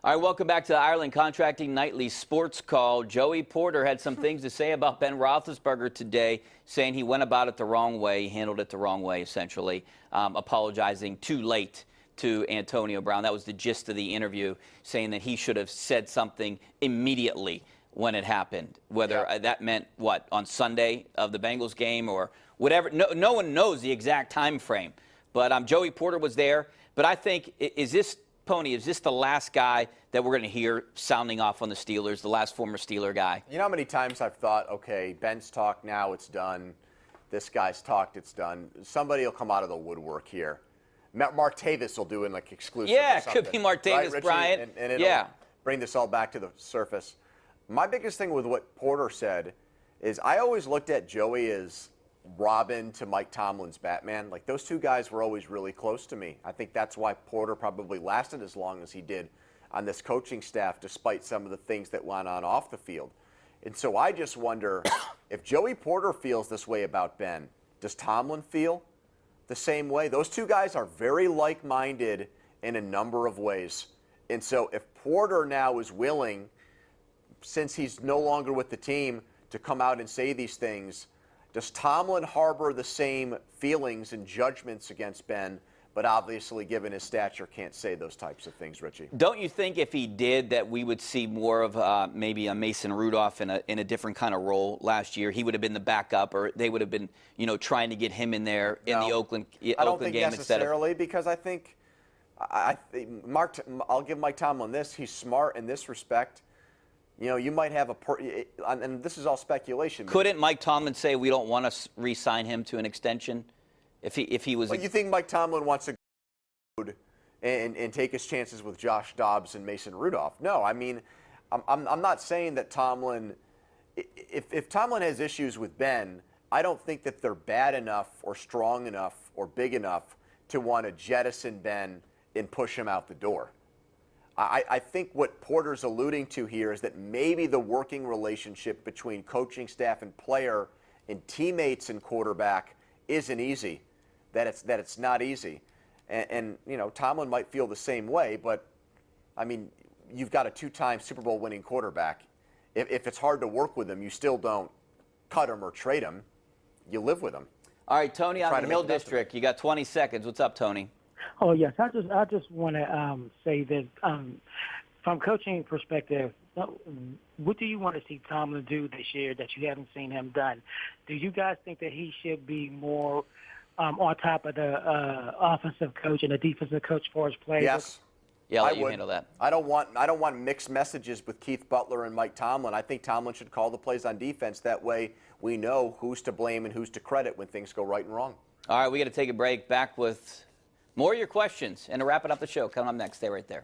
All right, welcome back to Ireland Contracting Nightly Sports Call. Joey Porter had some things to say about Ben Roethlisberger today, saying he went about it the wrong way, handled it the wrong way, essentially, apologizing too late to Antonio Brown. That was the gist of the interview, saying that he should have said something immediately when it happened, whether that meant, what, on Sunday of the Bengals game or whatever. No one knows the exact time frame. But Joey Porter was there. But I think, is this the last guy that we're going to hear sounding off on the Steelers, the last former Steeler guy? You know how many times I've thought, okay, Ben's talked now, it's done. This guy's talked, it's done. Somebody will come out of the woodwork here. Mark Tavis will do it like exclusive. Yeah, it could be Mark Tavis, right, Bryant. And it'll bring this all back to the surface. My biggest thing with what Porter said is I always looked at Joey as Robin to Mike Tomlin's Batman. Like, those two guys were always really close to me. I think that's why Porter probably lasted as long as he did on this coaching staff, despite some of the things that went on off the field. And so I just wonder, if Joey Porter feels this way about Ben, does Tomlin feel the same way? Those two guys are very like-minded in a number of ways. And so if Porter now is willing, since he's no longer with the team, to come out and say these things, does Tomlin harbor the same feelings and judgments against Ben, but obviously, given his stature, can't say those types of things, Richie? Don't you think if he did that we would see more of maybe a Mason Rudolph in a different kind of role last year? He would have been the backup, or they would have been, trying to get him in there in the Oakland game instead of. I don't think necessarily, because I think I'll give Mike Tomlin this. He's smart in this respect. You might have and this is all speculation. Couldn't Mike Tomlin say we don't want to re-sign him to an extension if he was? Well, you think Mike Tomlin wants to go and take his chances with Josh Dobbs and Mason Rudolph? No, I mean, I'm not saying that Tomlin. If Tomlin has issues with Ben, I don't think that they're bad enough or strong enough or big enough to want to jettison Ben and push him out the door. I think what Porter's alluding to here is that maybe the working relationship between coaching staff and player and teammates and quarterback isn't easy, that it's not easy. And Tomlin might feel the same way, but, I mean, you've got a two-time Super Bowl winning quarterback. If it's hard to work with him, you still don't cut him or trade him. You live with him. All right, Tony, on the Hill District, you got 20 seconds. What's up, Tony? Oh, yes. I just want to say that from coaching perspective, what do you want to see Tomlin do this year that you haven't seen him done? Do you guys think that he should be more on top of the offensive coach and the defensive coach for his players? Yes. Yeah, I'll let you handle that. I don't want mixed messages with Keith Butler and Mike Tomlin. I think Tomlin should call the plays on defense. That way we know who's to blame and who's to credit when things go right and wrong. All right, we got to take a break. Back with more of your questions and to wrap it up the show. Coming up next. Stay right there.